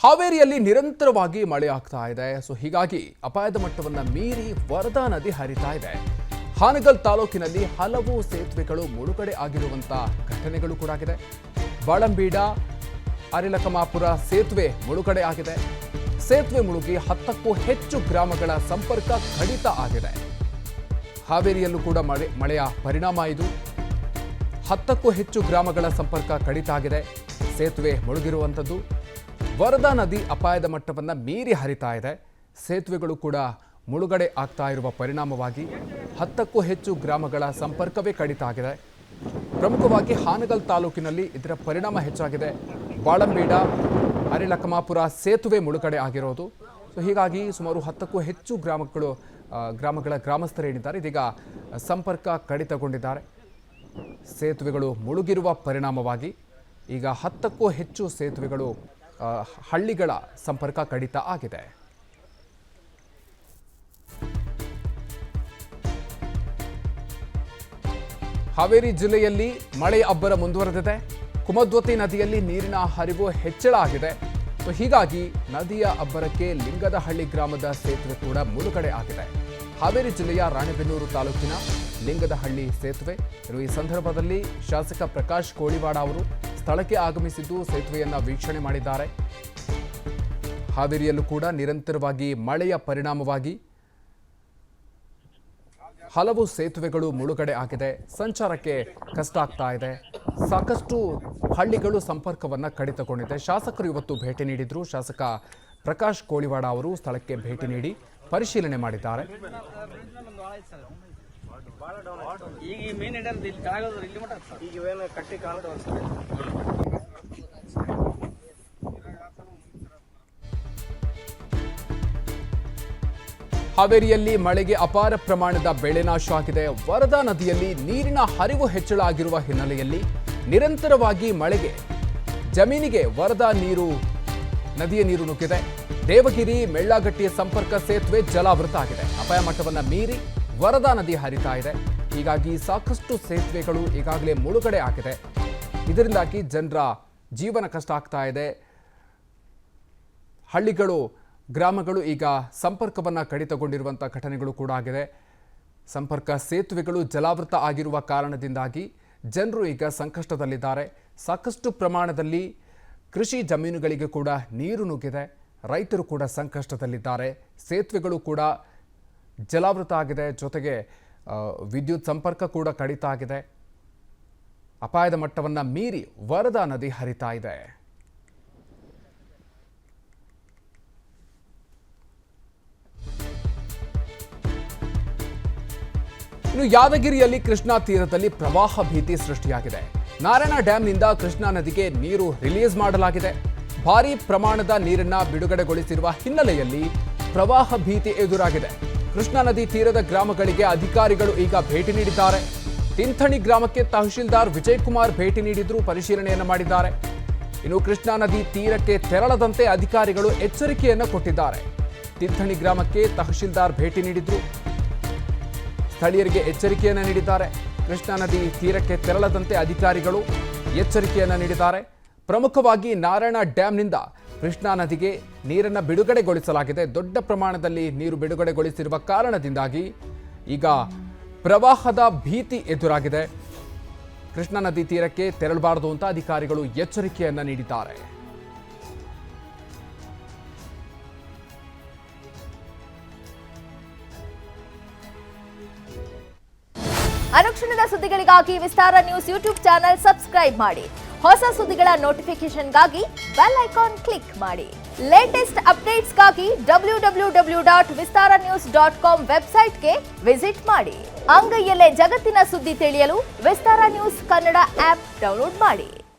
ಹಾವೇರಿಯಲ್ಲಿ ನಿರಂತರವಾಗಿ ಮಳೆ ಆಗ್ತಾ ಇದೆ. ಹೀಗಾಗಿ ಅಪಾಯದ ಮಟ್ಟವನ್ನು ಮೀರಿ ವರದಾ ನದಿ ಹರಿತಾ ಇದೆ. ಹಾನಗಲ್ ತಾಲೂಕಿನಲ್ಲಿ ಹಲವು ಸೇತುವೆಗಳು ಮುಳುಗಡೆ ಆಗಿರುವಂತಹ ಘಟನೆಗಳು ಕೂಡ ಆಗಿದೆ. ಬಾಳಂಬೀಡ ಅರಿಲಕಮಾಪುರ ಸೇತುವೆ ಮುಳುಗಡೆ ಆಗಿದೆ. ಸೇತುವೆ ಮುಳುಗಿ 10ಕ್ಕೂ ಹೆಚ್ಚು ಗ್ರಾಮಗಳ ಸಂಪರ್ಕ ಕಡಿತ ಆಗಿದೆ. ಹಾವೇರಿಯಲ್ಲೂ ಕೂಡ ಮಳೆಯ ಪರಿಣಾಮ ಇದು. 10ಕ್ಕೂ ಹೆಚ್ಚು ಗ್ರಾಮಗಳ ಸಂಪರ್ಕ ಕಡಿತ ಆಗಿದೆ. ಸೇತುವೆ ಮುಳುಗಿರುವಂಥದ್ದು. ವರದಾ ನದಿ ಅಪಾಯದ ಮಟ್ಟವನ್ನು ಮೀರಿ ಹರಿತಾ ಇದೆ. ಸೇತುವೆಗಳು ಕೂಡ ಮುಳುಗಡೆ ಆಗ್ತಾ ಇರುವ ಪರಿಣಾಮವಾಗಿ 10ಕ್ಕೂ ಹೆಚ್ಚು ಗ್ರಾಮಗಳ ಸಂಪರ್ಕವೇ ಕಡಿತ ಆಗಿದೆ. ಪ್ರಮುಖವಾಗಿ ಹಾನಗಲ್ ತಾಲೂಕಿನಲ್ಲಿ ಇದರ ಪರಿಣಾಮ ಹೆಚ್ಚಾಗಿದೆ. ಬಾಳಂಬೀಡ ಅರಿಲಕಮಾಪುರ ಸೇತುವೆ ಮುಳುಗಡೆ ಆಗಿರೋದು. ಹೀಗಾಗಿ ಸುಮಾರು 10ಕ್ಕೂ ಹೆಚ್ಚು ಗ್ರಾಮಗಳ ಗ್ರಾಮಸ್ಥರೇನಿದ್ದಾರೆ ಇದೀಗ ಸಂಪರ್ಕ ಕಡಿತಗೊಂಡಿದ್ದಾರೆ. ಸೇತುವೆಗಳು ಮುಳುಗಿರುವ ಪರಿಣಾಮವಾಗಿ ಈಗ 10ಕ್ಕೂ ಹೆಚ್ಚು ಸೇತುವೆಗಳು ಹಳ್ಳಿಗಳ ಸಂಪರ್ಕ ಕಡಿತ ಆಗಿದೆ. ಹಾವೇರಿ ಜಿಲ್ಲೆಯಲ್ಲಿ ಮಳೆ ಅಬ್ಬರ ಮುಂದುವರೆದಿದೆ. ಕುಮದ್ವತಿ ನದಿಯಲ್ಲಿ ನೀರಿನ ಹರಿವು ಹೆಚ್ಚಳ ಆಗಿದೆ. ಹೀಗಾಗಿ ನದಿಯ ಅಬ್ಬರಕ್ಕೆ ಲಿಂಗದಹಳ್ಳಿ ಗ್ರಾಮದ ಸೇತುವೆ ಕೂಡ ಮುಳುಗಡೆ ಆಗಿದೆ. ಹಾವೇರಿ ಜಿಲ್ಲೆಯ ರಾಣೆಬೆನ್ನೂರು ತಾಲೂಕಿನ ಲಿಂಗದಹಳ್ಳಿ ಸೇತುವೆ. ಈ ಸಂದರ್ಭದಲ್ಲಿ ಶಾಸಕ ಪ್ರಕಾಶ್ ಕೋಳಿವಾಡ ಅವರು ಸ್ಥಳಕ್ಕೆ ಆಗಮಿಸಿದ್ದು ಸೇತುವೆಯನ್ನ ವೀಕ್ಷಣೆ ಮಾಡಿದ್ದಾರೆ. ಹಾವೇರಿಯಲ್ಲೂ ಕೂಡ ನಿರಂತರವಾಗಿ ಮಳೆಯ ಪರಿಣಾಮವಾಗಿ ಹಲವು ಸೇತುವೆಗಳು ಮುಳುಗಡೆ ಆಗಿದೆ. ಸಂಚಾರಕ್ಕೆ ಕಷ್ಟ ಆಗ್ತಾ ಇದೆ. ಸಾಕಷ್ಟು ಹಳ್ಳಿಗಳು ಸಂಪರ್ಕವನ್ನ ಕಡಿತಗೊಂಡಿದೆ. ಶಾಸಕರು ಇವತ್ತು ಭೇಟಿ ನೀಡಿದ್ರು. ಶಾಸಕ ಪ್ರಕಾಶ್ ಕೋಳಿವಾಡ ಅವರು ಸ್ಥಳಕ್ಕೆ ಭೇಟಿ ನೀಡಿ ಪರಿಶೀಲನೆ ಮಾಡಿದ್ದಾರೆ. ಹಾವೇರಿಯಲ್ಲಿ ಮಳೆಗೆ ಅಪಾರ ಪ್ರಮಾಣದ ಬೆಳೆ ನಾಶ ಆಗಿದೆ. ವರದಾ ನದಿಯಲ್ಲಿ ನೀರಿನ ಹರಿವು ಹೆಚ್ಚಳ ಆಗಿರುವ ಹಿನ್ನೆಲೆಯಲ್ಲಿ ನಿರಂತರವಾಗಿ ಮಳೆಗೆ ಜಮೀನಿಗೆ ವರದಾ ನದಿಯ ನೀರು ನುಗ್ಗಿದೆ. ದೇವಗಿರಿ ಮೆಳ್ಳಗಟ್ಟಿಯ ಸಂಪರ್ಕ ಸೇತುವೆ ಜಲಾವೃತ ಆಗಿದೆ. ಅಪಾಯ ಮಟ್ಟವನ್ನು ಮೀರಿ ವರದಾ ನದಿ ಹರಿತಾ ಇದೆ. ಹೀಗಾಗಿ ಸಾಕಷ್ಟು ಸೇತುವೆಗಳು ಈಗಾಗಲೇ ಮುಳುಗಡೆ ಆಗಿದೆ. ಇದರಿಂದಾಗಿ ಜನರ ಜೀವನ ಕಷ್ಟ ಆಗ್ತಾ ಇದೆ. ಗ್ರಾಮಗಳು ಈಗ ಸಂಪರ್ಕವನ್ನು ಕಡಿತಗೊಂಡಿರುವಂಥ ಘಟನೆಗಳು ಕೂಡ ಆಗಿದೆ. ಸಂಪರ್ಕ ಸೇತುವೆಗಳು ಜಲಾವೃತ ಆಗಿರುವ ಕಾರಣದಿಂದಾಗಿ ಜನರು ಈಗ ಸಂಕಷ್ಟದಲ್ಲಿದ್ದಾರೆ. ಸಾಕಷ್ಟು ಪ್ರಮಾಣದಲ್ಲಿ ಕೃಷಿ ಜಮೀನುಗಳಿಗೆ ಕೂಡ ನೀರು ನುಗ್ಗಿದೆ. ರೈತರು ಕೂಡ ಸಂಕಷ್ಟದಲ್ಲಿದ್ದಾರೆ. ಸೇತುವೆಗಳು ಕೂಡ ಜಲಾವೃತ ಆಗಿದೆ. ಜೊತೆಗೆ ವಿದ್ಯುತ್ ಸಂಪರ್ಕ ಕೂಡ ಕಡಿತ ಆಗಿದೆ. ಅಪಾಯದ ಮಟ್ಟವನ್ನು ಮೀರಿ ವರದಾ ನದಿ ಹರಿತಾ ಇದೆ. ಇನ್ನು ಯಾದಗಿರಿಯಲ್ಲಿ ಕೃಷ್ಣಾ ತೀರದಲ್ಲಿ ಪ್ರವಾಹ ಭೀತಿ ಸೃಷ್ಟಿಯಾಗಿದೆ. ನಾರಾಯಣ ಡ್ಯಾಂನಿಂದ ಕೃಷ್ಣಾ ನದಿಗೆ ನೀರು ರಿಲೀಸ್ ಮಾಡಲಾಗಿದೆ. ಭಾರೀ ಪ್ರಮಾಣದ ನೀರನ್ನ ಬಿಡುಗಡೆಗೊಳಿಸಿರುವ ಹಿನ್ನೆಲೆಯಲ್ಲಿ ಪ್ರವಾಹ ಭೀತಿ ಎದುರಾಗಿದೆ. ಕೃಷ್ಣಾ ನದಿ ತೀರದ ಗ್ರಾಮಗಳಿಗೆ ಅಧಿಕಾರಿಗಳು ಈಗ ಭೇಟಿ ನೀಡಿದ್ದಾರೆ. ತಿಂಥಣಿ ಗ್ರಾಮಕ್ಕೆ ತಹಶೀಲ್ದಾರ್ ವಿಜಯಕುಮಾರ್ ಭೇಟಿ ನೀಡಿದ್ರು, ಪರಿಶೀಲನೆಯನ್ನು ಮಾಡಿದ್ದಾರೆ. ಇನ್ನು ಕೃಷ್ಣಾ ನದಿ ತೀರಕ್ಕೆ ತೆರಳದಂತೆ ಅಧಿಕಾರಿಗಳು ಎಚ್ಚರಿಕೆಯನ್ನು ಕೊಟ್ಟಿದ್ದಾರೆ. ತಿಂಥಣಿ ಗ್ರಾಮಕ್ಕೆ ತಹಶೀಲ್ದಾರ್ ಭೇಟಿ ನೀಡಿದ್ರು, ಸ್ಥಳೀಯರಿಗೆ ಎಚ್ಚರಿಕೆಯನ್ನು ನೀಡಿದ್ದಾರೆ. ಕೃಷ್ಣಾ ನದಿ ತೀರಕ್ಕೆ ತೆರಳದಂತೆ ಅಧಿಕಾರಿಗಳು ಎಚ್ಚರಿಕೆಯನ್ನು ನೀಡಿದ್ದಾರೆ. ಪ್ರಮುಖವಾಗಿ ನಾರಾಯಣ ಡ್ಯಾಂನಿಂದ ಕೃಷ್ಣಾ ನದಿಗೆ ನೀರನ್ನು ಬಿಡುಗಡೆಗೊಳಿಸಲಾಗಿದೆ. ದೊಡ್ಡ ಪ್ರಮಾಣದಲ್ಲಿ ನೀರು ಬಿಡುಗಡೆಗೊಳಿಸಿರುವ ಕಾರಣದಿಂದಾಗಿ ಈಗ ಪ್ರವಾಹದ ಭೀತಿ ಎದುರಾಗಿದೆ. ಕೃಷ್ಣಾ ನದಿ ತೀರಕ್ಕೆ ತೆರಳಬಾರದು ಅಂತ ಅಧಿಕಾರಿಗಳು ಎಚ್ಚರಿಕೆಯನ್ನು ನೀಡಿದ್ದಾರೆ. ಅನುಕ್ಷಣದ ಸುದ್ದಿಗಳಿಗಾಗಿ ವಿಸ್ತಾರ ನ್ಯೂಸ್ ಯೂಟ್ಯೂಬ್ ಚಾನೆಲ್ ಸಬ್ಸ್ಕ್ರೈಬ್ ಮಾಡಿ. ಹೊಸ ಸುದ್ದಿಗಳ ನೋಟಿಫಿಕೇಶನ್ಗಾಗಿ ಬೆಲ್ ಐಕಾನ್ ಕ್ಲಿಕ್ ಮಾಡಿ. ಲೇಟೆಸ್ಟ್ ಅಪ್ಡೇಟ್ಸ್ಗಾಗಿ www.vistaranews.com ವೆಬ್ಸೈಟ್ಗೆ ವಿಸಿಟ್ ಮಾಡಿ. ಅಂಗೈಯಲ್ಲೇ ಜಗತ್ತಿನ ಸುದ್ದಿ ತಿಳಿಯಲು ವಿಸ್ತಾರ ನ್ಯೂಸ್ ಕನ್ನಡ ಆಪ್ ಡೌನ್ಲೋಡ್ ಮಾಡಿ.